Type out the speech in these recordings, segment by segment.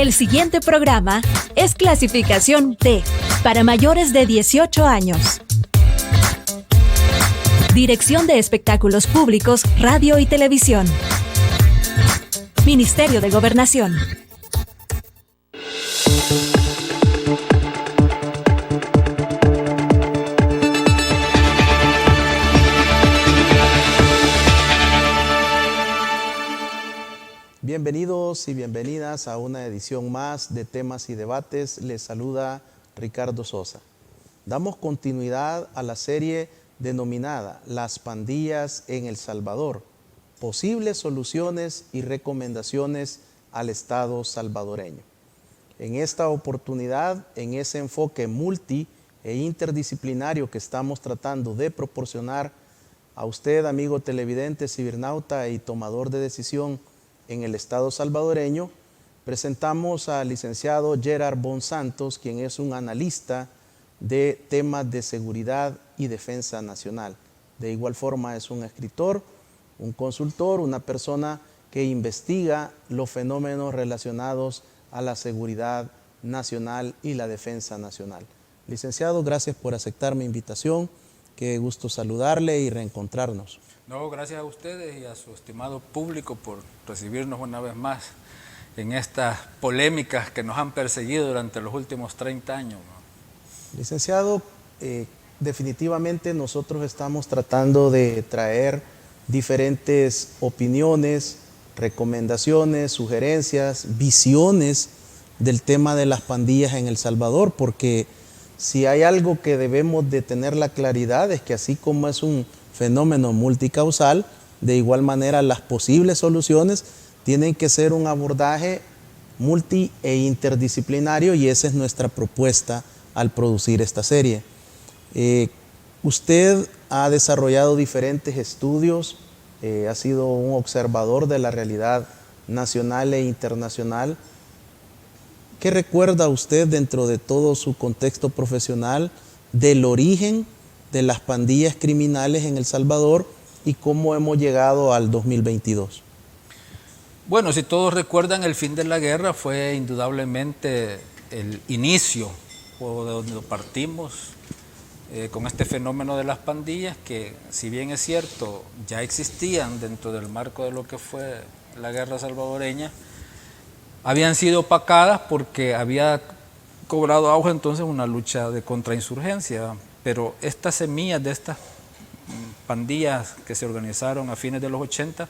El siguiente programa es clasificación T, para mayores de 18 años. Dirección de Espectáculos Públicos, Radio y Televisión. Ministerio de Gobernación. Bienvenidos y bienvenidas a una edición más de Temas y Debates. Les saluda Ricardo Sosa. Damos continuidad a la serie denominada Las pandillas en El Salvador, posibles soluciones y recomendaciones al Estado salvadoreño. En esta oportunidad, en ese enfoque multi e interdisciplinario que estamos tratando de proporcionar a usted, amigo televidente, cibernauta y tomador de decisión en el Estado salvadoreño, presentamos al licenciado Gerard Bonsantos, quien es un analista de temas de seguridad y defensa nacional. De igual forma es un escritor, un consultor, una persona que investiga los fenómenos relacionados a la seguridad nacional y la defensa nacional. Licenciado, gracias por aceptar mi invitación. Qué gusto saludarle y reencontrarnos. No, gracias a ustedes y a su estimado público por recibirnos una vez más en estas polémicas que nos han perseguido durante los últimos 30 años. Licenciado, definitivamente nosotros estamos tratando de traer diferentes opiniones, recomendaciones, sugerencias, visiones del tema de las pandillas en El Salvador, porque si hay algo que debemos de tener la claridad es que así como es un fenómeno multicausal, de igual manera las posibles soluciones tienen que ser un abordaje multi e interdisciplinario, y esa es nuestra propuesta al producir esta serie. Usted ha desarrollado diferentes estudios, ha sido un observador de la realidad nacional e internacional. ¿Qué recuerda usted dentro de todo su contexto profesional del origen de las pandillas criminales en El Salvador y cómo hemos llegado al 2022? Bueno, si todos recuerdan, el fin de la guerra fue indudablemente el inicio o de donde partimos con este fenómeno de las pandillas, que si bien es cierto ya existían dentro del marco de lo que fue la guerra salvadoreña, habían sido opacadas porque había cobrado auge entonces una lucha de contrainsurgencia. Pero estas semillas de estas pandillas que se organizaron a fines de los 80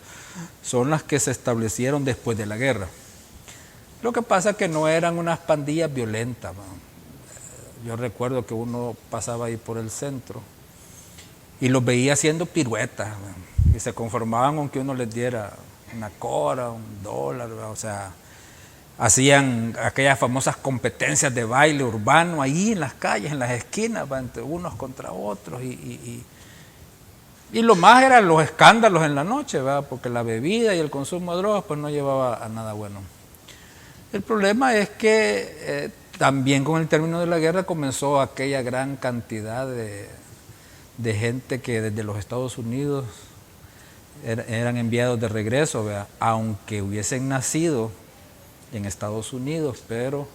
son las que se establecieron después de la guerra. Lo que pasa es que no eran unas pandillas violentas. Yo recuerdo que uno pasaba ahí por el centro y los veía haciendo piruetas, y se conformaban con que uno les diera una cora, $1, o sea, hacían aquellas famosas competencias de baile urbano ahí en las calles, en las esquinas, entre unos contra otros, y lo más eran los escándalos en la noche, ¿verdad? Porque la bebida y el consumo de drogas pues no llevaba a nada bueno. El problema es que también con el término de la guerra comenzó aquella gran cantidad de gente que desde los Estados Unidos eran enviados de regreso, ¿verdad? Aunque hubiesen nacido en Estados Unidos, pero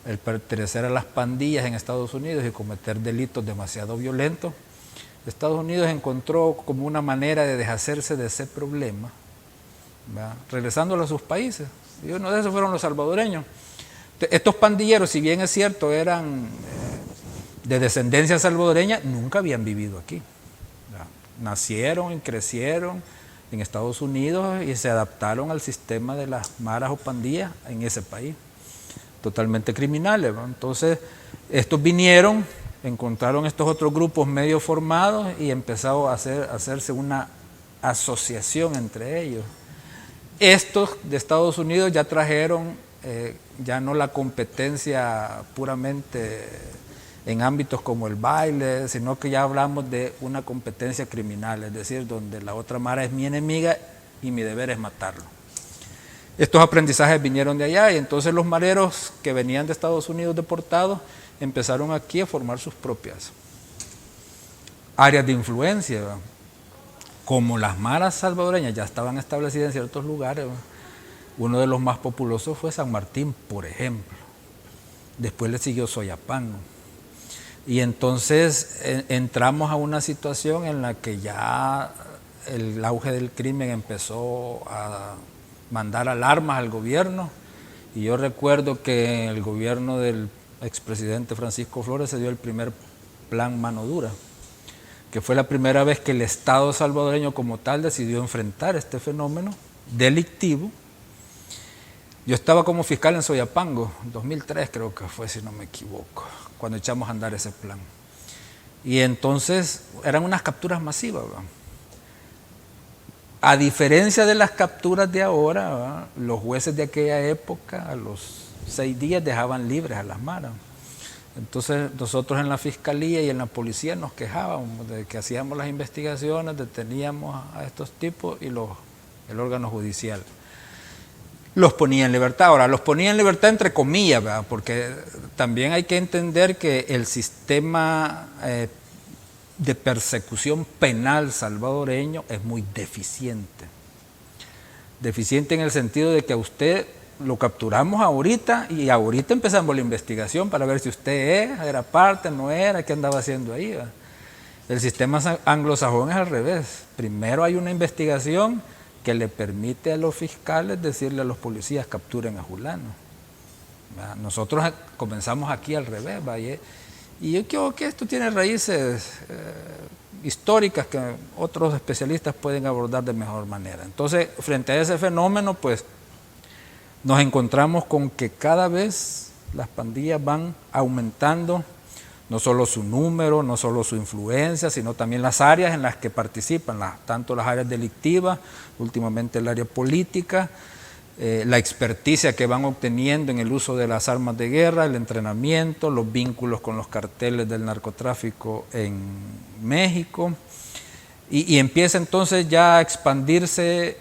el pertenecer a las pandillas en Estados Unidos y cometer delitos demasiado violentos, Estados Unidos encontró como una manera de deshacerse de ese problema, ¿verdad? Regresándolo a sus países. Y uno de esos fueron los salvadoreños. Estos pandilleros, si bien es cierto, eran de descendencia salvadoreña, nunca habían vivido aquí, ¿verdad? Nacieron y crecieron en Estados Unidos y se adaptaron al sistema de las maras o pandillas en ese país, totalmente criminales, ¿no? Entonces, estos vinieron, encontraron estos otros grupos medio formados y empezaron a hacerse una asociación entre ellos. Estos de Estados Unidos ya trajeron ya no la competencia puramente en ámbitos como el baile, sino que ya hablamos de una competencia criminal, es decir, donde la otra mara es mi enemiga y mi deber es matarlo. Estos aprendizajes vinieron de allá, y entonces los mareros que venían de Estados Unidos deportados empezaron aquí a formar sus propias áreas de influencia, ¿verdad? Como las maras salvadoreñas ya estaban establecidas en ciertos lugares, ¿verdad? Uno de los más populosos fue San Martín, por ejemplo. Después le siguió Soyapango. Y entonces entramos a una situación en la que ya el auge del crimen empezó a mandar alarmas al gobierno. Y yo recuerdo que en el gobierno del expresidente Francisco Flores se dio el primer plan Mano Dura, que fue la primera vez que el Estado salvadoreño como tal decidió enfrentar este fenómeno delictivo. Yo estaba como fiscal en Soyapango, 2003 creo que fue, si no me equivoco, cuando echamos a andar ese plan. Y entonces eran unas capturas masivas, ¿verdad? A diferencia de las capturas de ahora, ¿verdad? Los jueces de aquella época a los 6 días dejaban libres a las maras. Entonces nosotros en la fiscalía y en la policía nos quejábamos de que hacíamos las investigaciones, deteníamos a estos tipos y el órgano judicial los ponía en libertad. Ahora, los ponía en libertad entre comillas, ¿verdad? Porque también hay que entender que el sistema de persecución penal salvadoreño es muy deficiente. Deficiente en el sentido de que a usted lo capturamos ahorita y ahorita empezamos la investigación para ver si usted era parte, no era, qué andaba haciendo ahí, ¿verdad? El sistema anglosajón es al revés. Primero hay una investigación que le permite a los fiscales decirle a los policías capturen a fulano. Nosotros comenzamos aquí al revés, ¿vale? Y yo creo que esto tiene raíces históricas que otros especialistas pueden abordar de mejor manera. Entonces, frente a ese fenómeno, pues nos encontramos con que cada vez las pandillas van aumentando, no solo su número, no solo su influencia, sino también las áreas en las que participan, tanto las áreas delictivas, últimamente el área política, la experticia que van obteniendo en el uso de las armas de guerra, el entrenamiento, los vínculos con los carteles del narcotráfico en México, y empieza entonces ya a expandirse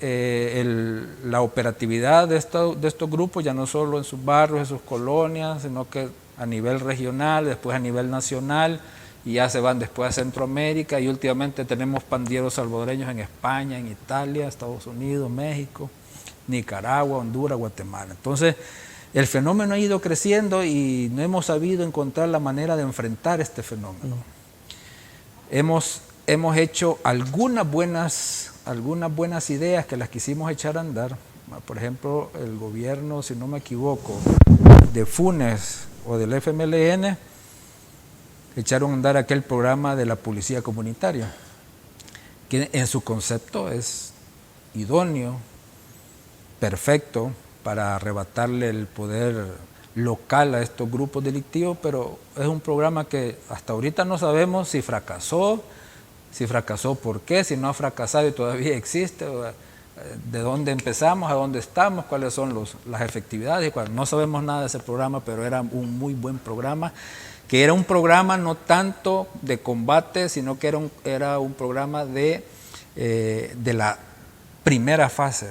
la operatividad de estos grupos, ya no solo en sus barrios, en sus colonias, sino que a nivel regional, después a nivel nacional, y ya se van después a Centroamérica, y últimamente tenemos pandilleros salvadoreños en España, en Italia, Estados Unidos, México, Nicaragua, Honduras, Guatemala. Entonces, el fenómeno ha ido creciendo y no hemos sabido encontrar la manera de enfrentar este fenómeno. Hemos hecho algunas buenas ideas que las quisimos echar a andar. Por ejemplo, el gobierno, si no me equivoco, de Funes o del FMLN, echaron a andar aquel programa de la policía comunitaria, que en su concepto es idóneo, perfecto para arrebatarle el poder local a estos grupos delictivos, pero es un programa que hasta ahorita no sabemos si fracasó por qué, si no ha fracasado y todavía existe, de dónde empezamos, a dónde estamos, cuáles son las efectividades. No sabemos nada de ese programa, pero era un muy buen programa, que era un programa no tanto de combate, sino que era un programa de la primera fase,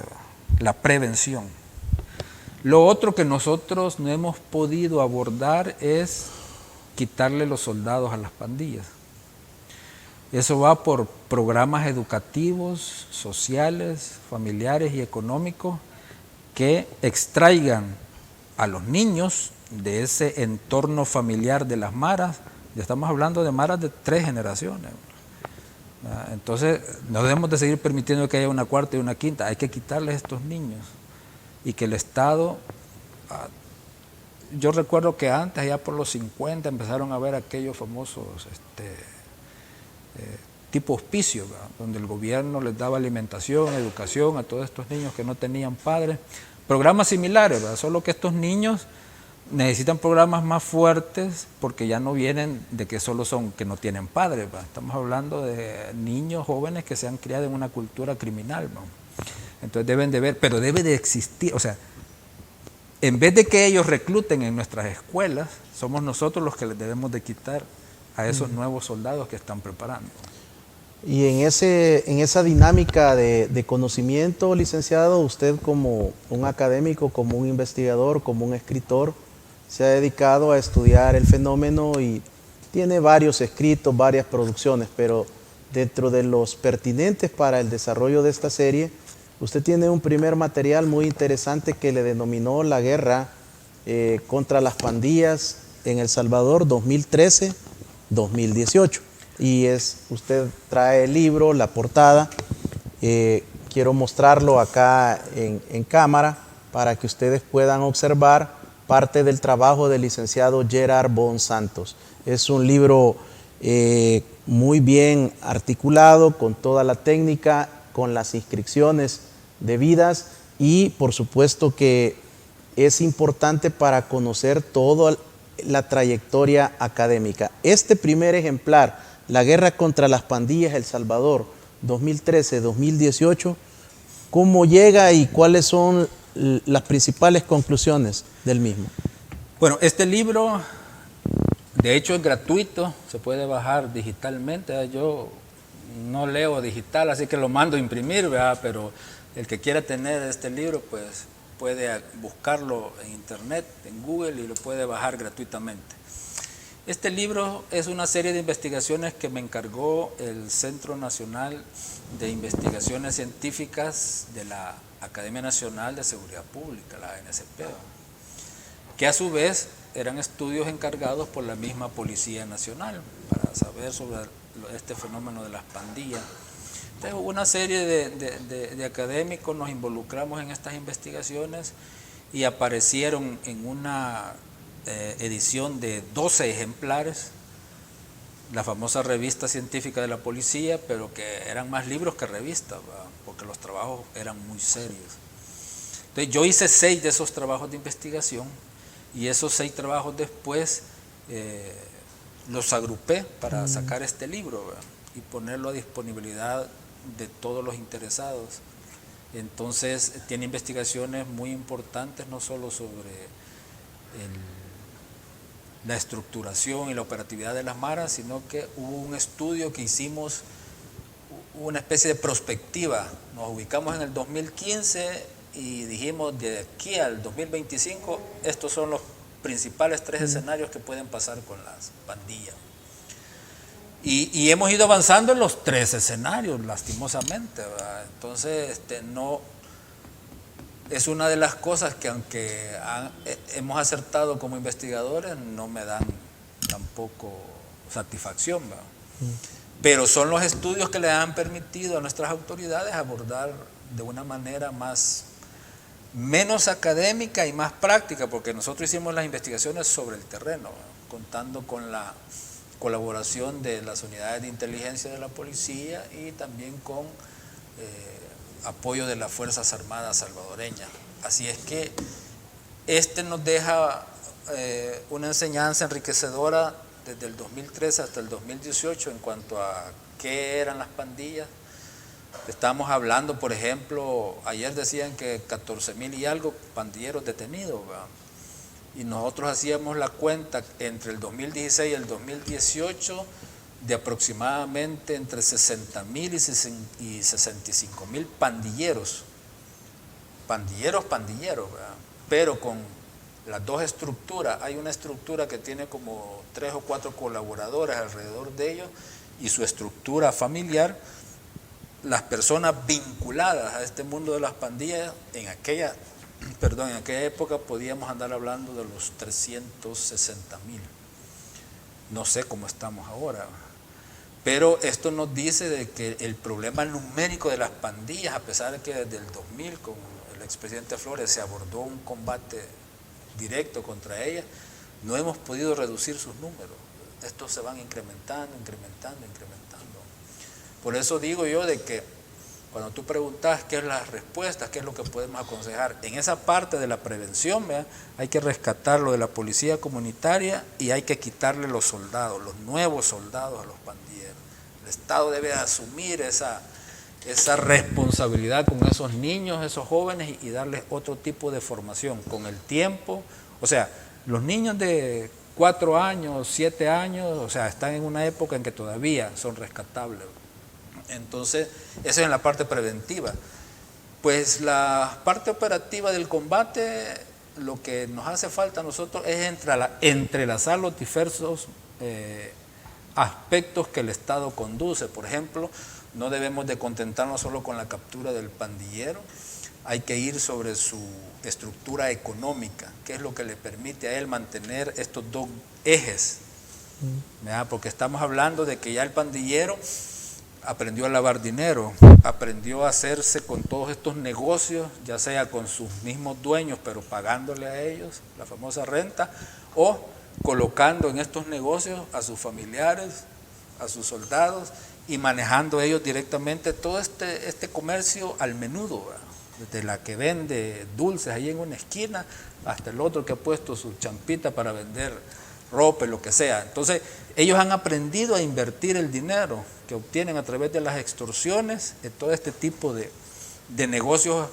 la prevención. Lo otro que nosotros no hemos podido abordar es quitarle los soldados a las pandillas. Eso va por programas educativos, sociales, familiares y económicos que extraigan a los niños de ese entorno familiar de las maras. Ya estamos hablando de maras de 3 generaciones. Entonces, no debemos de seguir permitiendo que haya una cuarta y una quinta. Hay que quitarles a estos niños y que el Estado... Yo recuerdo que antes, ya por los 50, empezaron a ver aquellos famosos tipo hospicio, ¿verdad? Donde el gobierno les daba alimentación, educación a todos estos niños que no tenían padres. Programas similares, ¿verdad? Solo que estos niños necesitan programas más fuertes porque ya no vienen de que solo son que no tienen padres, ¿verdad? Estamos hablando de niños jóvenes que se han criado en una cultura criminal, ¿verdad? Entonces deben de ver, pero debe de existir, o sea, en vez de que ellos recluten en nuestras escuelas, somos nosotros los que les debemos de quitar a esos nuevos soldados que están preparando. Y en esa dinámica de conocimiento, licenciado, usted como un académico, como un investigador, como un escritor, se ha dedicado a estudiar el fenómeno y tiene varios escritos, varias producciones, pero dentro de los pertinentes para el desarrollo de esta serie, Usted tiene un primer material muy interesante que le denominó la guerra contra las pandillas en El Salvador 2013-2018. Y usted trae el libro, la portada. Quiero mostrarlo acá en cámara para que ustedes puedan observar parte del trabajo del licenciado Gerard Bon Santos. Es un libro muy bien articulado, con toda la técnica, con las inscripciones debidas, y por supuesto que es importante para conocer toda la trayectoria académica. Este primer ejemplar, La guerra contra las pandillas El Salvador 2013-2018, ¿cómo llega y cuáles son las principales conclusiones del mismo? Bueno, este libro de hecho es gratuito, se puede bajar digitalmente. Yo no leo digital, así que lo mando a imprimir, ¿verdad? Pero el que quiera tener este libro, pues puede buscarlo en internet, en Google, y lo puede bajar gratuitamente. Este libro es una serie de investigaciones que me encargó el Centro Nacional de Investigaciones Científicas de la Academia Nacional de Seguridad Pública, la ANSP, que a su vez eran estudios encargados por la misma Policía Nacional para saber sobre este fenómeno de las pandillas. Entonces, una serie de académicos nos involucramos en estas investigaciones y aparecieron en una edición de 12 ejemplares, la famosa revista científica de la policía, pero que eran más libros que revistas, ¿verdad? Porque los trabajos eran muy serios. Entonces, yo hice 6 de esos trabajos de investigación, y esos 6 trabajos después los agrupé para sacar este libro, ¿verdad? Y ponerlo a disponibilidad de todos los interesados. Entonces tiene investigaciones muy importantes, no solo sobre la estructuración y la operatividad de las maras, sino que hubo un estudio que hicimos, una especie de prospectiva. Nos ubicamos en el 2015 y dijimos, de aquí al 2025, estos son los principales 3 escenarios que pueden pasar con las pandillas. Y hemos ido avanzando en los 3 escenarios, lastimosamente, ¿verdad? Entonces, no es una de las cosas que, aunque hemos acertado como investigadores, no me dan tampoco satisfacción, ¿verdad? Pero son los estudios que le han permitido a nuestras autoridades abordar de una manera menos académica y más práctica, porque nosotros hicimos las investigaciones sobre el terreno, ¿verdad? Contando con la colaboración de las unidades de inteligencia de la policía y también con apoyo de las Fuerzas Armadas salvadoreñas. Así es que nos deja una enseñanza enriquecedora desde el 2013 hasta el 2018 en cuanto a qué eran las pandillas. Estamos hablando, por ejemplo, ayer decían que 14,000 y algo pandilleros detenidos, ¿verdad? Y nosotros hacíamos la cuenta entre el 2016 y el 2018 de aproximadamente entre 60,000 y 65,000 pandilleros, ¿verdad? Pero con las 2 estructuras. Hay una estructura que tiene como 3 o 4 colaboradores alrededor de ellos, y su estructura familiar. Las personas vinculadas a este mundo de las pandillas en aquella época podíamos andar hablando de los 360,000. No sé cómo estamos ahora, pero esto nos dice de que el problema numérico de las pandillas, a pesar de que desde el 2000 con el expresidente Flores se abordó un combate directo contra ellas, no hemos podido reducir sus números. Estos se van incrementando. Por eso digo yo de que cuando tú preguntas qué es las respuestas, qué es lo que podemos aconsejar, en esa parte de la prevención, ¿verdad? Hay que rescatar lo de la policía comunitaria y hay que quitarle los soldados, los nuevos soldados a los pandilleros. El Estado debe asumir esa responsabilidad con esos niños, esos jóvenes, y darles otro tipo de formación con el tiempo. O sea, los niños de 4 años, 7 años, o sea, están en una época en que todavía son rescatables. Entonces, eso es en la parte preventiva. Pues la parte operativa del combate, lo que nos hace falta a nosotros es entrelazar los diversos aspectos que el Estado conduce. Por ejemplo, No debemos de contentarnos solo con la captura del pandillero, hay que ir sobre su estructura económica, que es lo que le permite a él mantener estos dos ejes, ¿verdad? Porque estamos hablando de que ya el pandillero aprendió a lavar dinero, aprendió a hacerse con todos estos negocios, ya sea con sus mismos dueños, pero pagándole a ellos la famosa renta, o colocando en estos negocios a sus familiares, a sus soldados, y manejando ellos directamente todo este comercio al menudo, ¿verdad? Desde la que vende dulces ahí en una esquina, hasta el otro que ha puesto su champita para vender ropa, lo que sea. Entonces, ellos han aprendido a invertir el dinero que obtienen a través de las extorsiones, en todo este tipo de negocios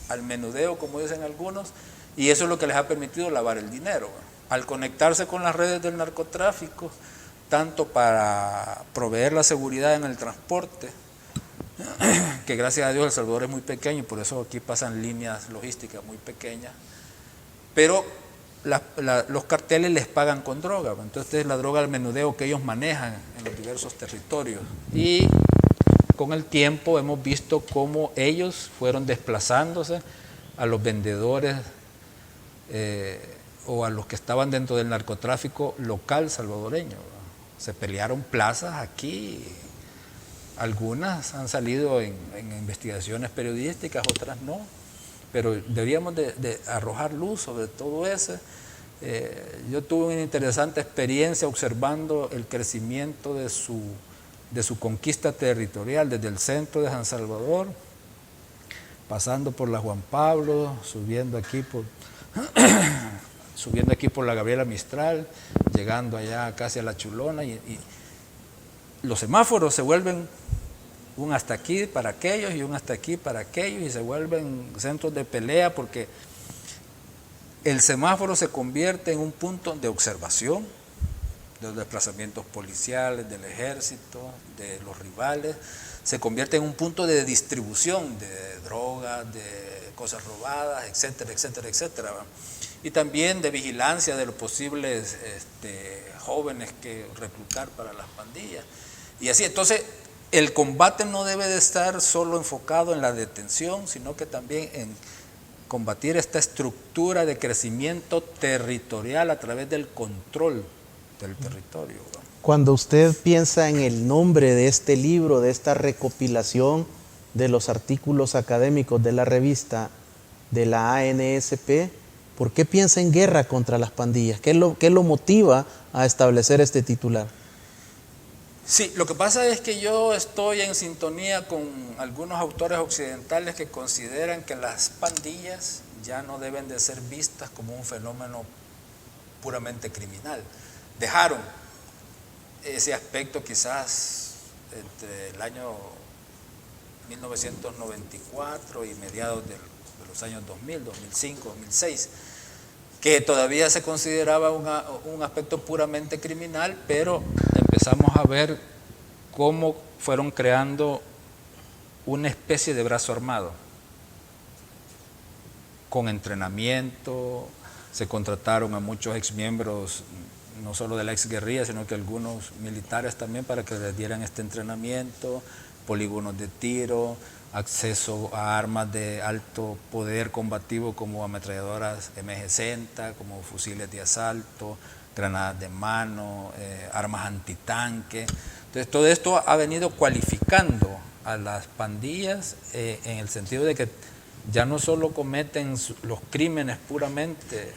al menudeo, como dicen algunos, y eso es lo que les ha permitido lavar el dinero. Al conectarse con las redes del narcotráfico, tanto para proveer la seguridad en el transporte, que gracias a Dios El Salvador es muy pequeño y por eso aquí pasan líneas logísticas muy pequeñas, pero los carteles les pagan con droga, entonces es la droga al menudeo que ellos manejan en los diversos territorios, y con el tiempo hemos visto cómo ellos fueron desplazándose a los vendedores o a los que estaban dentro del narcotráfico local salvadoreño. Se pelearon plazas aquí, algunas han salido en investigaciones periodísticas, otras no, pero deberíamos de arrojar luz sobre todo eso. Yo tuve una interesante experiencia observando el crecimiento de su conquista territorial desde el centro de San Salvador, pasando por la Juan Pablo, subiendo aquí por la Gabriela Mistral, llegando allá casi a La Chulona, y los semáforos se vuelven un hasta aquí para aquellos y un hasta aquí para aquellos, y se vuelven centros de pelea porque el semáforo se convierte en un punto de observación de los desplazamientos policiales, del ejército, de los rivales, se convierte en un punto de distribución de drogas, de cosas robadas, etcétera, etcétera, etcétera, ¿va? Y también de vigilancia de los posibles jóvenes que reclutar para las pandillas. Y así, entonces, el combate no debe de estar solo enfocado en la detención, sino que también en combatir esta estructura de crecimiento territorial a través del control del territorio. Cuando usted piensa en el nombre de este libro, de esta recopilación de los artículos académicos de la revista de la ANSP, ¿por qué piensa en guerra contra las pandillas? ¿Qué lo motiva a establecer este titular? Sí, lo que pasa es que yo estoy en sintonía con algunos autores occidentales que consideran que las pandillas ya no deben de ser vistas como un fenómeno puramente criminal. Dejaron ese aspecto quizás entre el año 1994 y mediados de los años 2000, 2005, 2006, que todavía se consideraba un aspecto puramente criminal, pero empezamos a ver cómo fueron creando una especie de brazo armado, con entrenamiento. Se contrataron a muchos exmiembros, no solo de la exguerrilla, sino que algunos militares también para que les dieran este entrenamiento, polígonos de tiro, acceso a armas de alto poder combativo como ametralladoras M60, como fusiles de asalto, granadas de mano, armas antitanque. Entonces todo esto ha venido cualificando a las pandillas en el sentido de que ya no solo cometen los crímenes puramente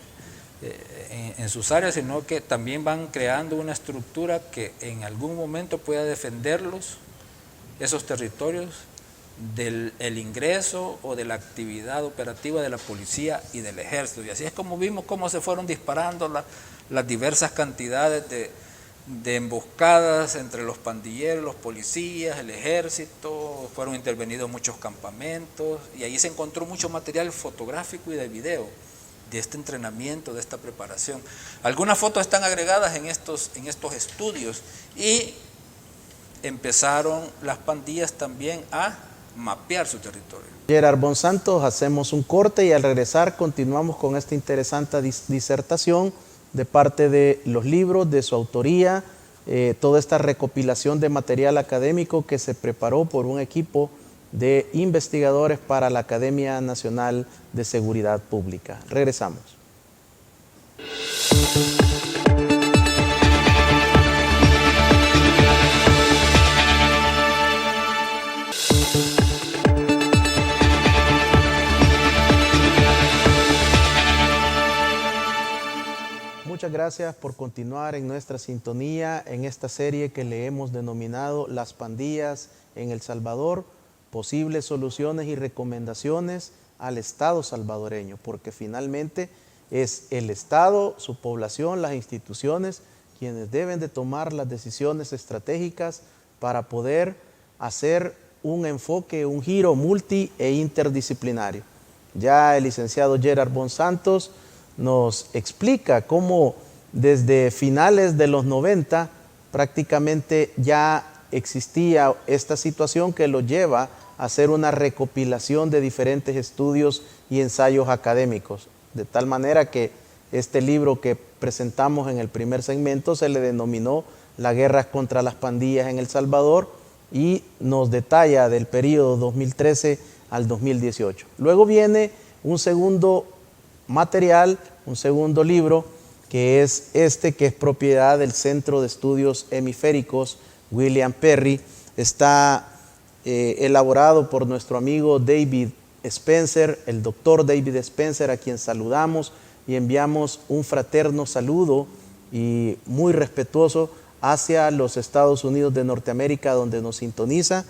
en sus áreas, sino que también van creando una estructura que en algún momento pueda defenderlos, esos territorios, del ingreso o de la actividad operativa de la policía y del ejército. Y así es como vimos cómo se fueron disparando las diversas cantidades de emboscadas entre los pandilleros, los policías, el ejército. Fueron intervenidos muchos campamentos y ahí se encontró mucho material fotográfico y de video de este entrenamiento, de esta preparación. Algunas fotos están agregadas en estos estudios, y empezaron las pandillas también a mapear su territorio. Gerard Bonsantos, hacemos un corte y al regresar continuamos con esta interesante disertación de parte de los libros de su autoría, toda esta recopilación de material académico que se preparó por un equipo de investigadores para la Academia Nacional de Seguridad Pública. Regresamos. Muchas gracias por continuar en nuestra sintonía en esta serie que le hemos denominado Las pandillas en El Salvador, posibles soluciones y recomendaciones al Estado salvadoreño, porque finalmente es el Estado, su población, las instituciones, quienes deben de tomar las decisiones estratégicas para poder hacer un enfoque, un giro multi e interdisciplinario. Ya el licenciado Gerard Bonsantos nos explica cómo desde finales de los 90 prácticamente ya existía esta situación que lo lleva a hacer una recopilación de diferentes estudios y ensayos académicos, de tal manera que este libro que presentamos en el primer segmento se le denominó La guerra contra las pandillas en El Salvador y nos detalla del periodo 2013 al 2018. Luego viene un segundo material, un segundo libro, que es este, que es propiedad del Centro de Estudios Hemisféricos William Perry. Está elaborado por nuestro amigo David Spencer, el doctor David Spencer, a quien saludamos y enviamos un fraterno saludo y muy respetuoso hacia los Estados Unidos de Norteamérica, donde nos sintoniza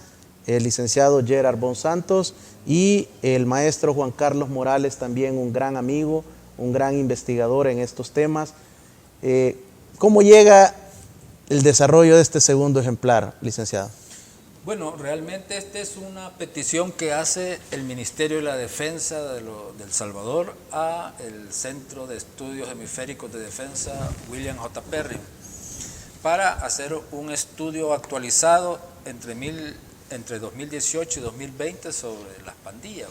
el licenciado Gerard Bonsantos y el maestro Juan Carlos Morales, también un gran amigo, un gran investigador en estos temas. ¿Cómo llega el desarrollo de este segundo ejemplar, licenciado? Bueno, realmente esta es una petición que hace el Ministerio de la Defensa del Salvador a el Centro de Estudios Hemisféricos de Defensa William J. Perry para hacer un estudio actualizado entre 2018 y 2020 sobre las pandillas.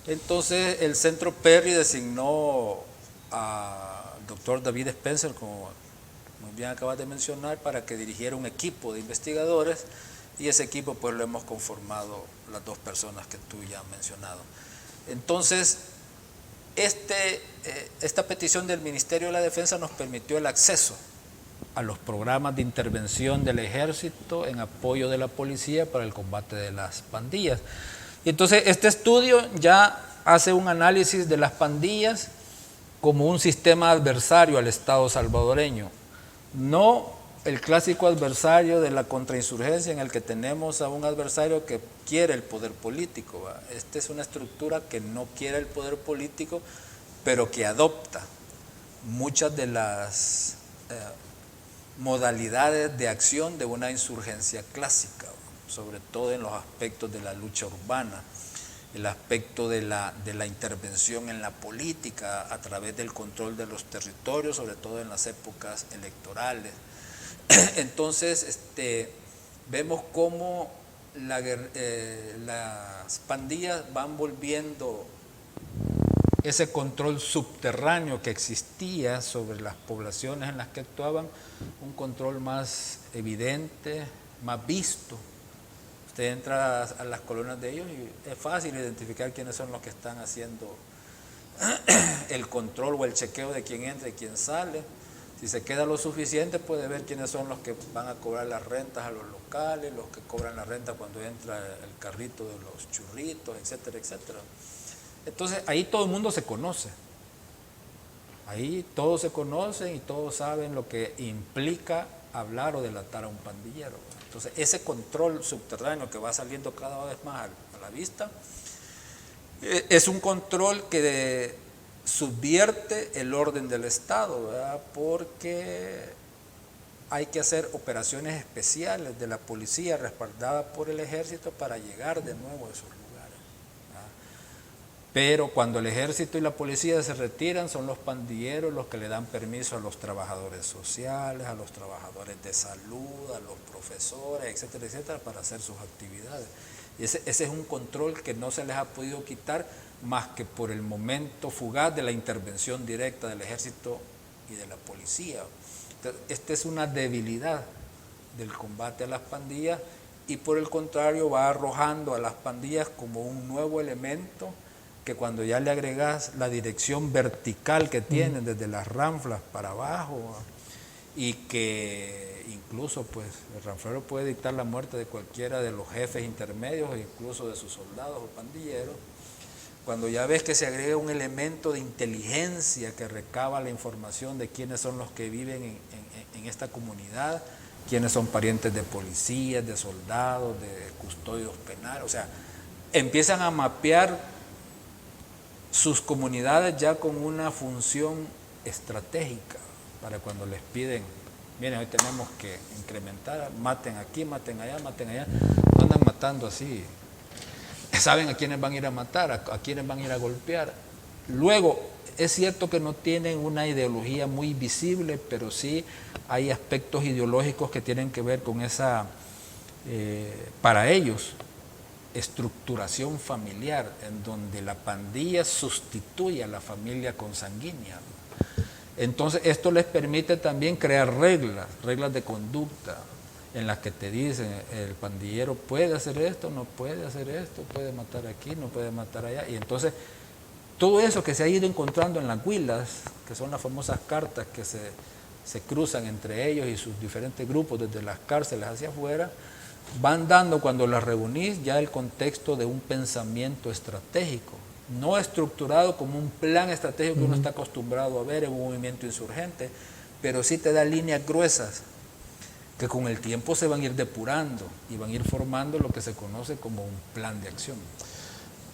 Entonces el Centro Perry designó al doctor David Spencer, como muy bien acabas de mencionar, para que dirigiera un equipo de investigadores, y ese equipo pues lo hemos conformado las dos personas que tú ya has mencionado. Entonces esta petición del Ministerio de la Defensa nos permitió el acceso a los programas de intervención del ejército en apoyo de la policía para el combate de las pandillas. Y entonces este estudio ya hace un análisis de las pandillas como un sistema adversario al Estado salvadoreño, no el clásico adversario de la contrainsurgencia en el que tenemos a un adversario que quiere el poder político, ¿va? Esta es una estructura que no quiere el poder político, pero que adopta muchas de las modalidades de acción de una insurgencia clásica, sobre todo en los aspectos de la lucha urbana, el aspecto de la intervención en la política a través del control de los territorios, sobre todo en las épocas electorales. Entonces vemos cómo las pandillas van volviendo ese control subterráneo que existía sobre las poblaciones en las que actuaban, un control más evidente, más visto. Usted entra a las colonias de ellos y es fácil identificar quiénes son los que están haciendo el control o el chequeo de quién entra y quién sale. Si se queda lo suficiente, puede ver quiénes son los que van a cobrar las rentas a los locales, los que cobran la renta cuando entra el carrito de los churritos, etcétera, etcétera. Entonces ahí todo el mundo se conoce, ahí todos se conocen y todos saben lo que implica hablar o delatar a un pandillero. Entonces ese control subterráneo que va saliendo cada vez más a la vista es un control que subvierte el orden del Estado, ¿verdad? Porque hay que hacer operaciones especiales de la policía respaldada por el ejército para llegar de nuevo a esos lugares. Pero cuando el ejército y la policía se retiran, son los pandilleros los que le dan permiso a los trabajadores sociales, a los trabajadores de salud, a los profesores, etcétera, etcétera, para hacer sus actividades. Y ese es un control que no se les ha podido quitar más que por el momento fugaz de la intervención directa del ejército y de la policía. esta es una debilidad del combate a las pandillas y por el contrario va arrojando a las pandillas como un nuevo elemento que cuando ya le agregas la dirección vertical que tienen desde las ranflas para abajo y que incluso pues el ranflero puede dictar la muerte de cualquiera de los jefes intermedios e incluso de sus soldados o pandilleros, cuando ya ves que se agrega un elemento de inteligencia que recaba la información de quiénes son los que viven en esta comunidad, quiénes son parientes de policías, de soldados, de custodios penales, o sea, empiezan a mapear sus comunidades ya con una función estratégica para cuando les piden, miren, hoy tenemos que incrementar, maten aquí, maten allá, no andan matando así, saben a quiénes van a ir a matar, a quiénes van a ir a golpear. Luego, es cierto que no tienen una ideología muy visible, pero sí hay aspectos ideológicos que tienen que ver con esa, para ellos, estructuración familiar, en donde la pandilla sustituye a la familia consanguínea. Entonces, esto les permite también crear reglas de conducta, en las que te dicen, el pandillero puede hacer esto, no puede hacer esto, puede matar aquí, no puede matar allá. Y entonces, todo eso que se ha ido encontrando en las huilas, que son las famosas cartas que se cruzan entre ellos y sus diferentes grupos desde las cárceles hacia afuera, van dando cuando las reunís ya el contexto de un pensamiento estratégico, no estructurado como un plan estratégico que uno está acostumbrado a ver en un movimiento insurgente, pero sí te da líneas gruesas que con el tiempo se van a ir depurando y van a ir formando lo que se conoce como un plan de acción.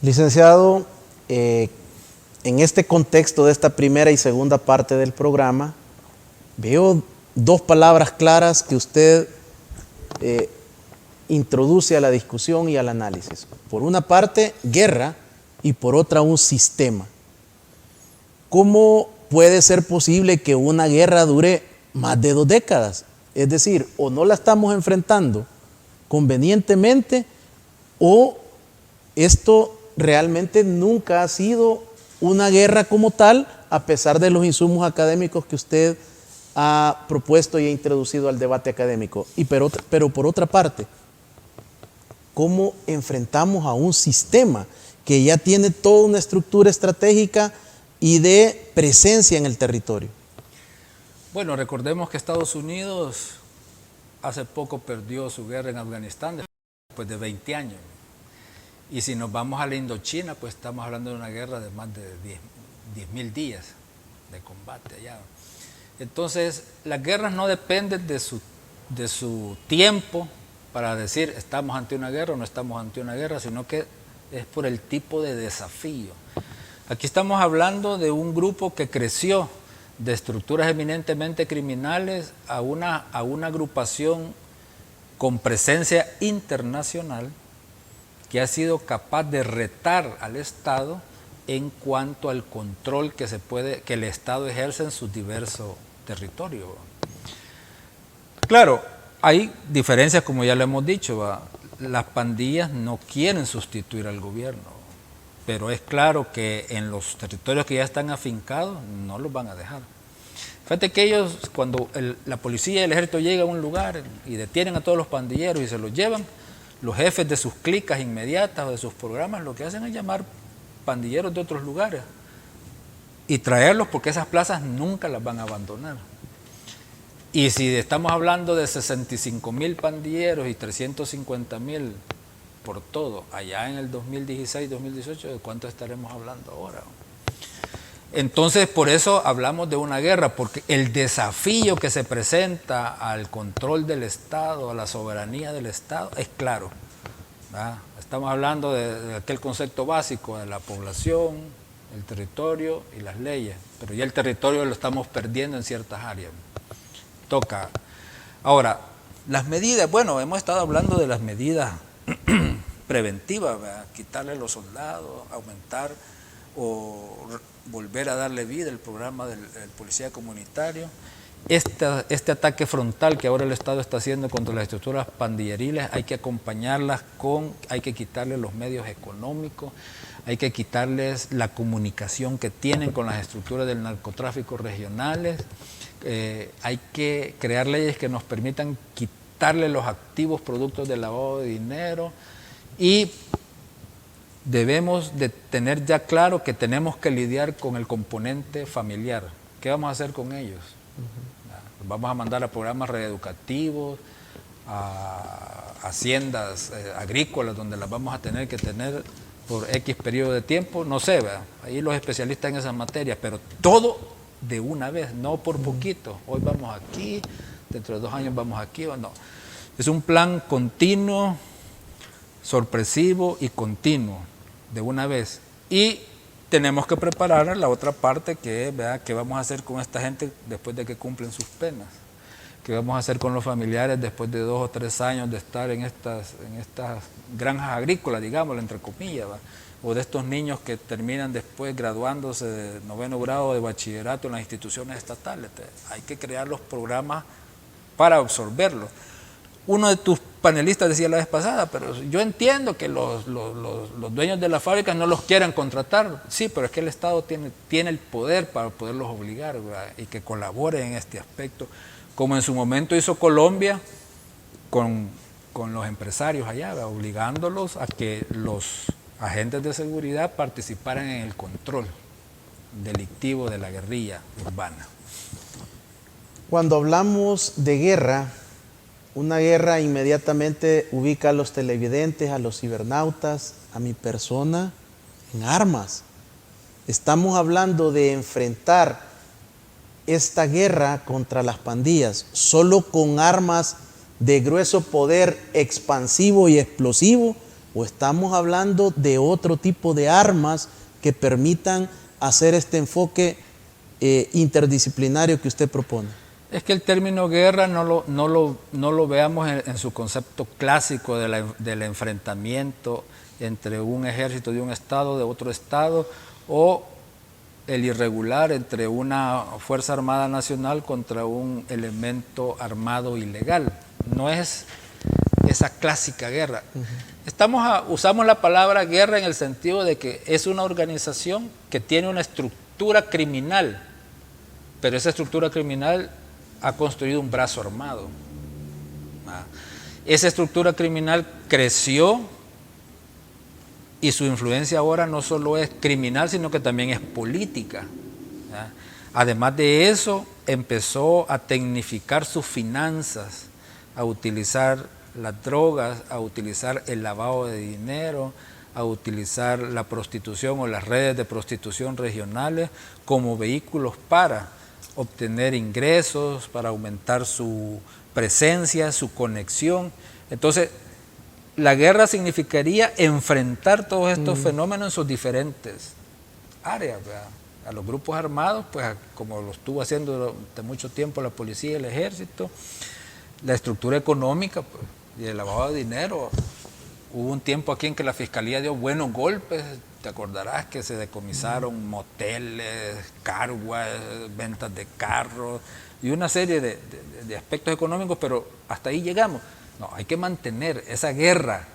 Licenciado, en este contexto de esta primera y segunda parte del programa, veo dos palabras claras que usted introduce a la discusión y al análisis. Por una parte, guerra, y por otra, un sistema. ¿Cómo puede ser posible que una guerra dure más de 2 décadas? Es decir, o no la estamos enfrentando convenientemente, o esto realmente nunca ha sido una guerra como tal, a pesar de los insumos académicos que usted ha propuesto y ha introducido al debate académico. Pero por otra parte, ¿cómo enfrentamos a un sistema que ya tiene toda una estructura estratégica y de presencia en el territorio? Bueno, recordemos que Estados Unidos hace poco perdió su guerra en Afganistán después de 20 años. Y si nos vamos a la Indochina, pues estamos hablando de una guerra de más de 10.000 días de combate allá. Entonces, las guerras no dependen de su tiempo para decir estamos ante una guerra o no estamos ante una guerra, sino que es por el tipo de desafío. Aquí estamos hablando de un grupo que creció de estructuras eminentemente criminales a una agrupación con presencia internacional que ha sido capaz de retar al Estado en cuanto al control que el Estado ejerce en sus diversos territorios. Claro, hay diferencias, como ya lo hemos dicho, ¿va? Las pandillas no quieren sustituir al gobierno, pero es claro que en los territorios que ya están afincados no los van a dejar. Fíjate que ellos, cuando la policía y el ejército llegan a un lugar y detienen a todos los pandilleros y se los llevan, los jefes de sus clicas inmediatas o de sus programas lo que hacen es llamar pandilleros de otros lugares y traerlos, porque esas plazas nunca las van a abandonar. Y si estamos hablando de 65.000 pandilleros y 350.000 por todo, allá en el 2016, 2018, ¿de cuánto estaremos hablando ahora? Entonces, por eso hablamos de una guerra, porque el desafío que se presenta al control del Estado, a la soberanía del Estado, es claro, ¿verdad? Estamos hablando de aquel concepto básico de la población, el territorio y las leyes, pero ya el territorio lo estamos perdiendo en ciertas áreas. Toca. Ahora, las medidas, bueno, hemos estado hablando de las medidas preventivas, ¿verdad? Quitarle a los soldados, aumentar o volver a darle vida al programa del policía comunitario. Este ataque frontal que ahora el Estado está haciendo contra las estructuras pandilleriles, hay que acompañarlas hay que quitarles los medios económicos, hay que quitarles la comunicación que tienen con las estructuras del narcotráfico regionales, Hay que crear leyes que nos permitan quitarle los activos productos del lavado de dinero y debemos de tener ya claro que tenemos que lidiar con el componente familiar. ¿Qué vamos a hacer con ellos? Los vamos a mandar a programas reeducativos, a haciendas agrícolas donde las vamos a tener que tener por X periodo de tiempo, no sé, ¿verdad? Ahí los especialistas en esas materias, pero todo de una vez, no por poquito. Hoy vamos aquí, dentro de 2 años vamos aquí o no. Es un plan continuo, sorpresivo y continuo, de una vez. Y tenemos que preparar la otra parte que es, ¿verdad?, qué vamos a hacer con esta gente después de que cumplen sus penas. ¿Qué vamos a hacer con los familiares después de 2 o 3 años de estar en estas granjas agrícolas, digámoslo, entre comillas, ¿va? O de estos niños que terminan después graduándose de 9º grado de bachillerato en las instituciones estatales? Hay que crear los programas para absorberlo. Uno de tus panelistas decía la vez pasada, pero yo entiendo que los dueños de las fábricas no los quieran contratar. Sí, pero es que el Estado tiene el poder para poderlos obligar, ¿verdad?, y que colaboren en este aspecto, como en su momento hizo Colombia con los empresarios allá, ¿verdad?, obligándolos a que los agentes de seguridad participaran en el control delictivo de la guerrilla urbana. Cuando hablamos de guerra, una guerra inmediatamente ubica a los televidentes, a los cibernautas, a mi persona, en armas. Estamos hablando de enfrentar esta guerra contra las pandillas solo con armas de grueso poder expansivo y explosivo, o estamos hablando de otro tipo de armas que permitan hacer este enfoque interdisciplinario que usted propone. Es que el término guerra no lo veamos en su concepto clásico del enfrentamiento entre un ejército de un estado, de otro estado, o el irregular entre una Fuerza Armada Nacional contra un elemento armado ilegal. No es esa clásica guerra. Usamos la palabra guerra en el sentido de que es una organización que tiene una estructura criminal, pero esa estructura criminal ha construido un brazo armado. Esa estructura criminal creció y su influencia ahora no solo es criminal, sino que también es política. Además de eso, empezó a tecnificar sus finanzas, a utilizar las drogas, a utilizar el lavado de dinero, a utilizar la prostitución o las redes de prostitución regionales como vehículos para obtener ingresos, para aumentar su presencia, su conexión. Entonces, la guerra significaría enfrentar todos estos fenómenos en sus diferentes áreas, ¿verdad? A los grupos armados, pues como lo estuvo haciendo durante mucho tiempo la policía y el ejército, la estructura económica, pues, y el lavado de dinero. Hubo un tiempo aquí en que la fiscalía dio buenos golpes, te acordarás que se decomisaron moteles, carguas, ventas de carros y una serie de aspectos económicos, pero hasta ahí llegamos. No, hay que mantener esa guerra,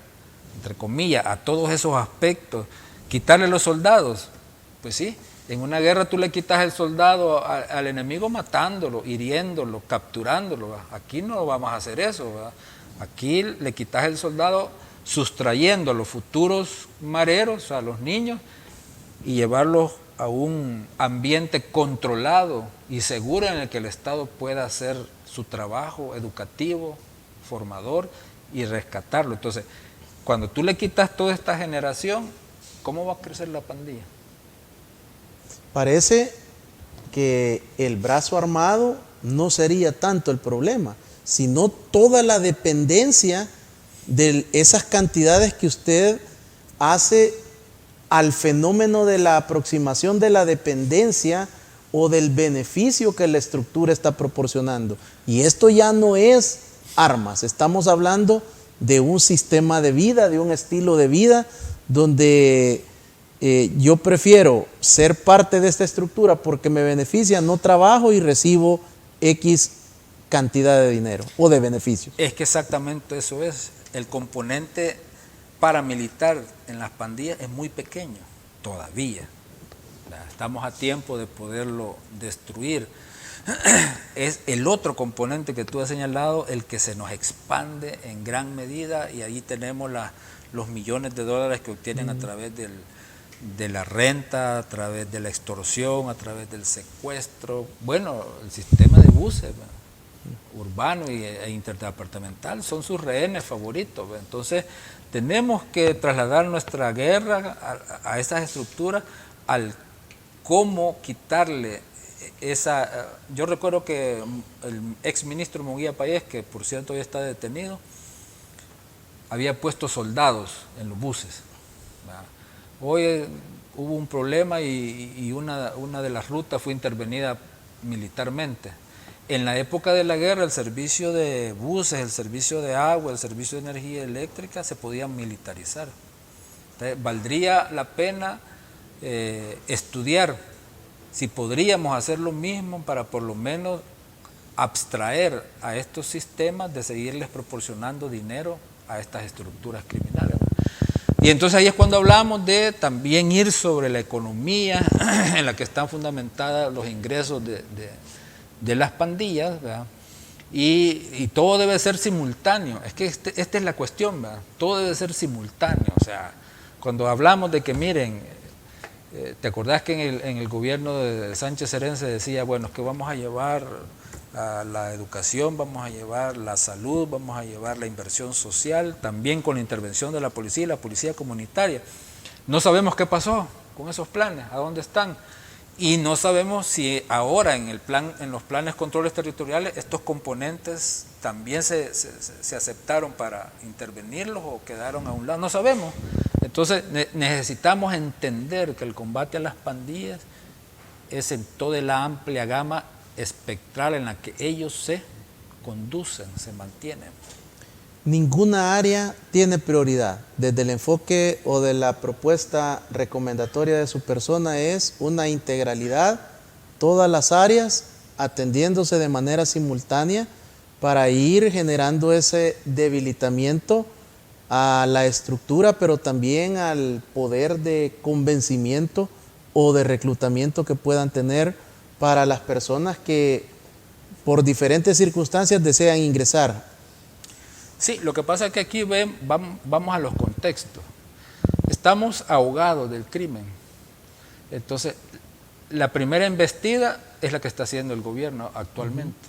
entre comillas, a todos esos aspectos. Quitarle los soldados, pues sí, en una guerra tú le quitas el soldado al enemigo matándolo, hiriéndolo, capturándolo. Aquí no vamos a hacer eso, ¿verdad? Aquí le quitas el soldado sustrayendo a los futuros mareros, a los niños, y llevarlos a un ambiente controlado y seguro en el que el Estado pueda hacer su trabajo educativo, formador y rescatarlo. Entonces, cuando tú le quitas toda esta generación, ¿cómo va a crecer la pandilla? Parece que el brazo armado no sería tanto el problema, sino toda la dependencia de esas cantidades que usted hace al fenómeno de la aproximación de la dependencia o del beneficio que la estructura está proporcionando. Y esto ya no es armas, estamos hablando de un sistema de vida, de un estilo de vida, donde yo prefiero ser parte de esta estructura porque me beneficia, no trabajo y recibo X cantidad de dinero o de beneficios. Es que exactamente eso es. El componente paramilitar en las pandillas es muy pequeño, todavía. Estamos a tiempo de poderlo destruir. es el otro componente que tú has señalado, el que se nos expande en gran medida, y ahí tenemos los millones de dólares que obtienen a través de la renta, a través de la extorsión, a través del secuestro. Bueno, el sistema de buses urbano e interdepartamental son sus rehenes favoritos. Entonces tenemos que trasladar nuestra guerra a esas estructuras, al cómo quitarle esa... Yo recuerdo que el ex ministro Munguía Payés, que por cierto ya está detenido, había puesto soldados en los buses. Hoy hubo un problema y una de las rutas fue intervenida militarmente. En la época de la guerra, el servicio de buses, el servicio de agua, el servicio de energía eléctrica se podían militarizar. Entonces, valdría la pena estudiar si podríamos hacer lo mismo para por lo menos abstraer a estos sistemas de seguirles proporcionando dinero a estas estructuras criminales. Y entonces ahí es cuando hablamos de también ir sobre la economía en la que están fundamentados los ingresos de las pandillas, ¿verdad? Y todo debe ser simultáneo. Es que esta es la cuestión, ¿verdad? Todo debe ser simultáneo. O sea, cuando hablamos de que, miren, ¿te acordás que en el gobierno de Sánchez Serén se decía, bueno, es que vamos a llevar a la educación, vamos a llevar la salud, vamos a llevar la inversión social, también con la intervención de la policía y la policía comunitaria? No sabemos qué pasó con esos planes, a dónde están. Y no sabemos si ahora en los planes controles territoriales estos componentes también se aceptaron para intervenirlos o quedaron a un lado. No sabemos. Entonces necesitamos entender que el combate a las pandillas es en toda la amplia gama espectral en la que ellos se conducen, se mantienen. Ninguna área tiene prioridad. Desde el enfoque o de la propuesta recomendatoria de su persona es una integralidad, todas las áreas atendiéndose de manera simultánea para ir generando ese debilitamiento a la estructura, pero también al poder de convencimiento o de reclutamiento que puedan tener para las personas que por diferentes circunstancias desean ingresar. Sí, lo que pasa es que aquí vamos a los contextos. Estamos ahogados del crimen. Entonces, la primera embestida es la que está haciendo el gobierno actualmente.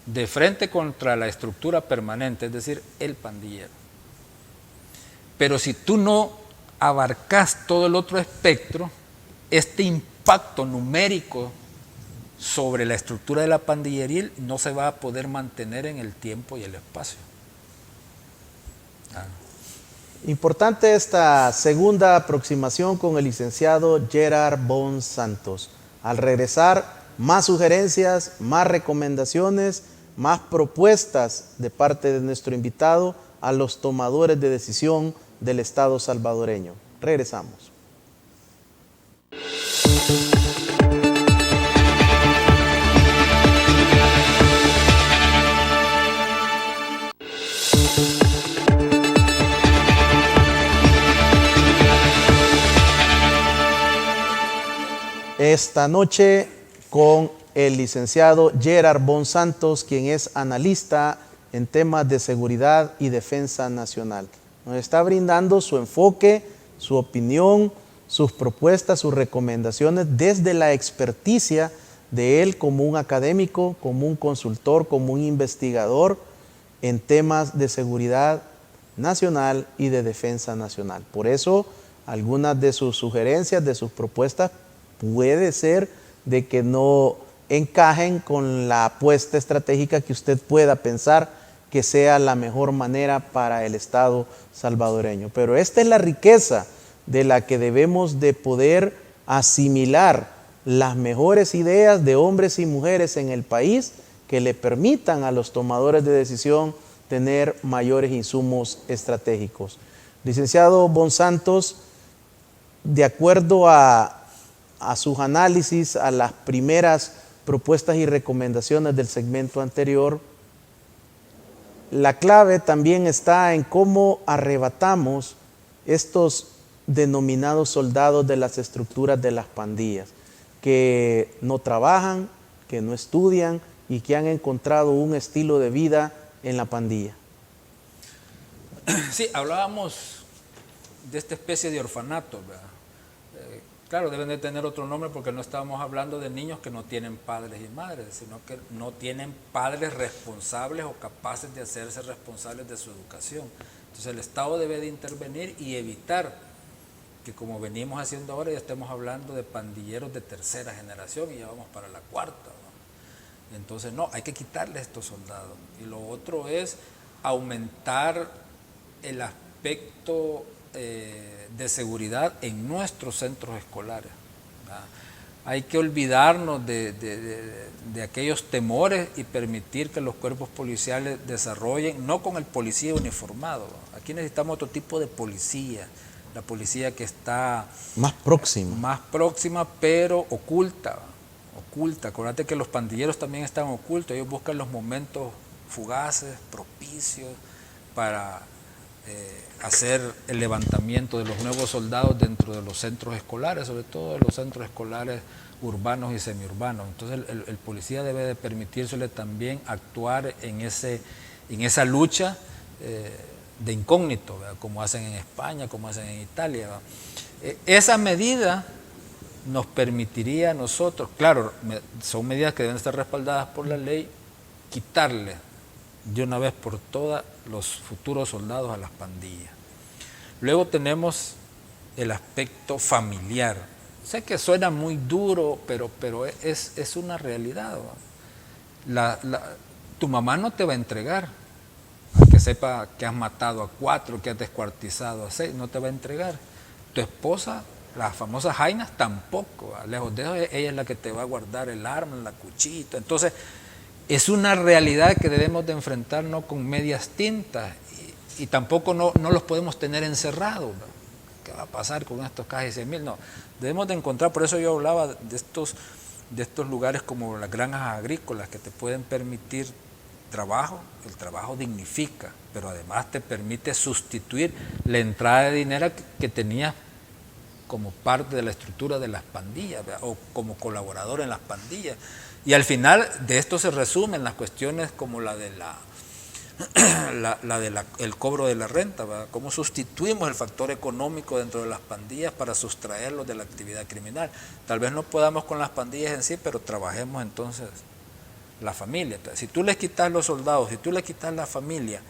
De frente contra la estructura permanente, es decir, el pandillero. Pero si tú no abarcas todo el otro espectro, este impacto numérico sobre la estructura de la pandilleril no se va a poder mantener en el tiempo y el espacio. Importante esta segunda aproximación con el licenciado Gerard Bon Santos. Al regresar, más sugerencias, más recomendaciones, más propuestas de parte de nuestro invitado a los tomadores de decisión del Estado salvadoreño. Regresamos. Esta noche con el licenciado Gerard Bon Santos, quien es analista en temas de seguridad y defensa nacional. Nos está brindando su enfoque, su opinión, sus propuestas, sus recomendaciones desde la experticia de él como un académico, como un consultor, como un investigador en temas de seguridad nacional y de defensa nacional. Por eso, algunas de sus sugerencias, de sus propuestas, puede ser de que no encajen con la apuesta estratégica que usted pueda pensar que sea la mejor manera para el Estado salvadoreño. Pero esta es la riqueza de la que debemos de poder asimilar las mejores ideas de hombres y mujeres en el país que le permitan a los tomadores de decisión tener mayores insumos estratégicos. Licenciado Bon Santos, de acuerdo a sus análisis, a las primeras propuestas y recomendaciones del segmento anterior, la clave también está en cómo arrebatamos estos denominados soldados de las estructuras de las pandillas, que no trabajan, que no estudian y que han encontrado un estilo de vida en la pandilla. Sí, hablábamos de esta especie de orfanato, ¿verdad? Claro, deben de tener otro nombre porque no estábamos hablando de niños que no tienen padres y madres, sino que no tienen padres responsables o capaces de hacerse responsables de su educación. Entonces el Estado debe de intervenir y evitar que, como venimos haciendo ahora, ya estemos hablando de pandilleros de tercera generación y ya vamos para la cuarta, ¿no? Entonces no, hay que quitarle estos soldados. Y lo otro es aumentar el aspecto de seguridad en nuestros centros escolares, ¿verdad? Hay que olvidarnos de aquellos temores y permitir que los cuerpos policiales desarrollen, no con el policía uniformado. Aquí necesitamos otro tipo de policía, la policía que está más próxima, pero oculta. Acuérdate que los pandilleros también están ocultos, ellos buscan los momentos fugaces, propicios para hacer el levantamiento de los nuevos soldados dentro de los centros escolares, sobre todo de los centros escolares urbanos y semiurbanos. Entonces el policía debe de permitírsele también actuar en esa lucha de incógnito, ¿verdad? Como hacen en España, como hacen en Italia, ¿verdad? Esa medida nos permitiría a nosotros, claro, son medidas que deben estar respaldadas por la ley, quitarle de una vez por todas los futuros soldados a las pandillas. Luego tenemos el aspecto familiar. Sé que suena muy duro, pero es una realidad, ¿no? Tu mamá no te va a entregar, aunque sepa que has matado a 4, que has descuartizado a 6, no te va a entregar. Tu esposa, las famosas jainas, tampoco, ¿va? Lejos de eso, ella es la que te va a guardar el arma, la cuchita. Entonces, es una realidad que debemos de enfrentar no con medias tintas y tampoco no los podemos tener encerrados, ¿no? ¿Qué va a pasar con estos casi 100,000? No, debemos de encontrar, por eso yo hablaba de estos lugares como las granjas agrícolas que te pueden permitir trabajo. El trabajo dignifica, pero además te permite sustituir la entrada de dinero que tenías como parte de la estructura de las pandillas, ¿verdad? O como colaborador en las pandillas. Y al final de esto se resumen las cuestiones como la de el cobro de la renta, ¿verdad? Cómo sustituimos el factor económico dentro de las pandillas para sustraerlo de la actividad criminal. Tal vez no podamos con las pandillas en sí, pero trabajemos entonces la familia. Si tú les quitas los soldados, si tú les quitas la familia,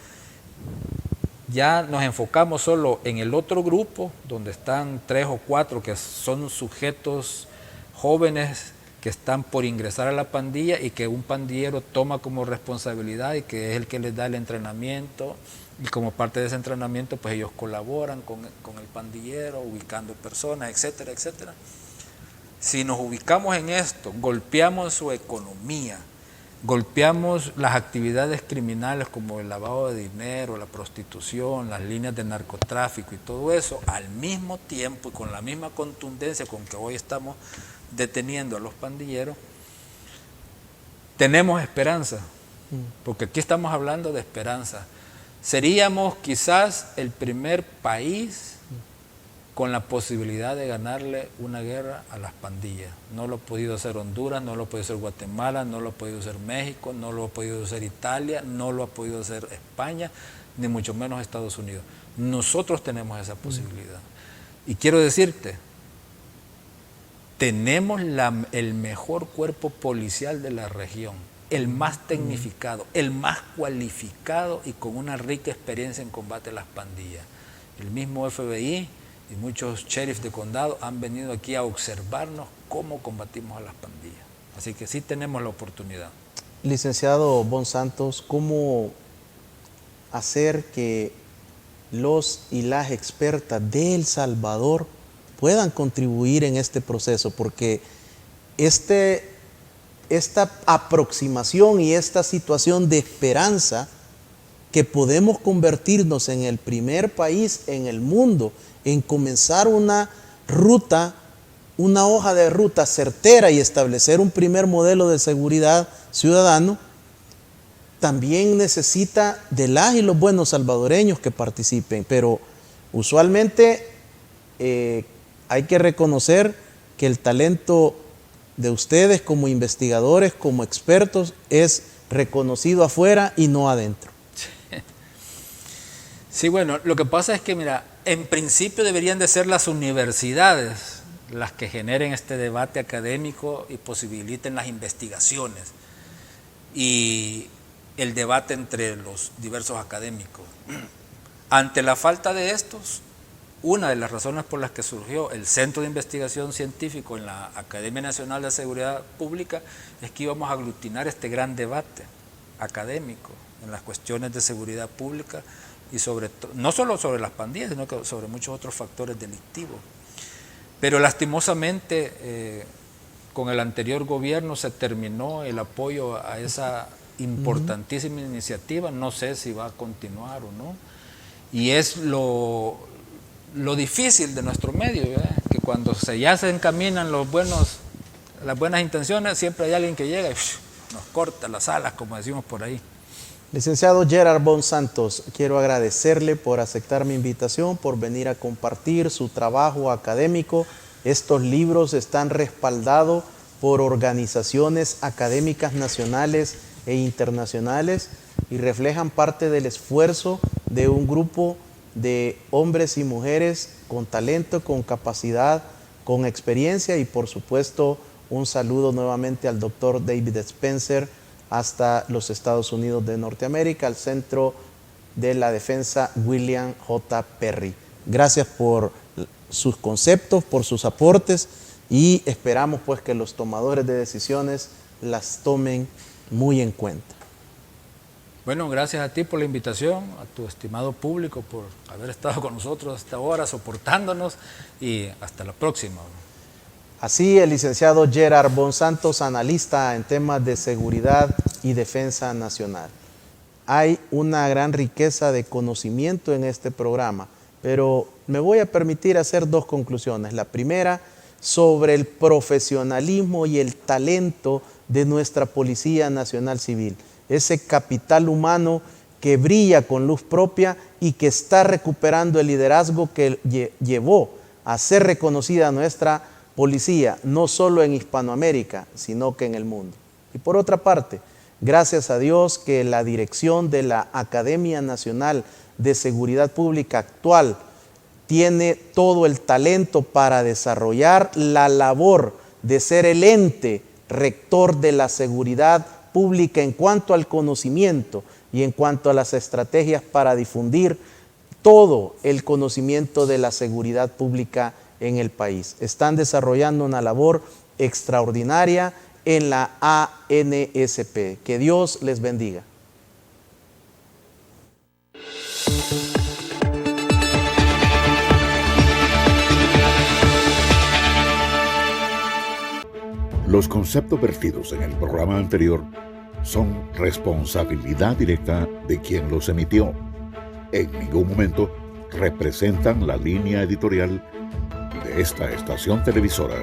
ya nos enfocamos solo en el otro grupo, donde están 3 o 4 que son sujetos jóvenes que están por ingresar a la pandilla y que un pandillero toma como responsabilidad y que es el que les da el entrenamiento, y como parte de ese entrenamiento pues ellos colaboran con el pandillero, ubicando personas, etcétera, etcétera. Si nos ubicamos en esto, golpeamos su economía, golpeamos las actividades criminales como el lavado de dinero, la prostitución, las líneas de narcotráfico y todo eso, al mismo tiempo y con la misma contundencia con que hoy estamos deteniendo a los pandilleros, tenemos esperanza, porque aquí estamos hablando de esperanza. Seríamos quizás el primer país con la posibilidad de ganarle una guerra a las pandillas. No lo ha podido hacer Honduras, no lo ha podido hacer Guatemala, no lo ha podido hacer México, no lo ha podido hacer Italia, no lo ha podido hacer España, ni mucho menos Estados Unidos. Nosotros tenemos esa posibilidad. Y quiero decirte, tenemos el mejor cuerpo policial de la región, el más tecnificado, el más cualificado y con una rica experiencia en combate a las pandillas. El mismo FBI y muchos sheriffs de condado han venido aquí a observarnos cómo combatimos a las pandillas. Así que sí tenemos la oportunidad. Licenciado Bon Santos, ¿cómo hacer que los y las expertas de El Salvador puedan contribuir en este proceso? Porque esta aproximación y esta situación de esperanza que podemos convertirnos en el primer país en el mundo en comenzar una ruta, una hoja de ruta certera y establecer un primer modelo de seguridad ciudadano, también necesita de las y los buenos salvadoreños que participen, pero usualmente hay que reconocer que el talento de ustedes como investigadores, como expertos, es reconocido afuera y no adentro. Sí, bueno, lo que pasa es que, mira, en principio deberían de ser las universidades las que generen este debate académico y posibiliten las investigaciones y el debate entre los diversos académicos. Ante la falta de estos, una de las razones por las que surgió el Centro de Investigación Científico en la Academia Nacional de Seguridad Pública es que íbamos a aglutinar este gran debate académico en las cuestiones de seguridad pública y no solo sobre las pandillas, sino que sobre muchos otros factores delictivos. Pero lastimosamente con el anterior gobierno se terminó el apoyo a esa importantísima iniciativa, no sé si va a continuar o no, y es lo difícil de nuestro medio, ¿verdad? Que cuando ya se encaminan las buenas intenciones, siempre hay alguien que llega y nos corta las alas, como decimos por ahí. Licenciado Gerard Bonsantos, quiero agradecerle por aceptar mi invitación, por venir a compartir su trabajo académico. Estos libros están respaldados por organizaciones académicas nacionales e internacionales y reflejan parte del esfuerzo de un grupo de hombres y mujeres con talento, con capacidad, con experiencia, y por supuesto un saludo nuevamente al doctor David Spencer hasta los Estados Unidos de Norteamérica, al Centro de la Defensa William J. Perry. Gracias por sus conceptos, por sus aportes, y esperamos pues que los tomadores de decisiones las tomen muy en cuenta. Bueno, gracias a ti por la invitación, a tu estimado público por haber estado con nosotros hasta ahora, soportándonos, y hasta la próxima. Así, el licenciado Gerard Bonsantos, analista en temas de seguridad y defensa nacional. Hay una gran riqueza de conocimiento en este programa, pero me voy a permitir hacer dos conclusiones. La primera, sobre el profesionalismo y el talento de nuestra Policía Nacional Civil. Ese capital humano que brilla con luz propia y que está recuperando el liderazgo que llevó a ser reconocida nuestra policía, no solo en Hispanoamérica, sino que en el mundo. Y por otra parte, gracias a Dios que la dirección de la Academia Nacional de Seguridad Pública actual tiene todo el talento para desarrollar la labor de ser el ente rector de la seguridad pública en cuanto al conocimiento y en cuanto a las estrategias para difundir todo el conocimiento de la seguridad pública en el país. Están desarrollando una labor extraordinaria en la ANSP. Que Dios les bendiga. Los conceptos vertidos en el programa anterior son responsabilidad directa de quien los emitió. En ningún momento representan la línea editorial de esta estación televisora.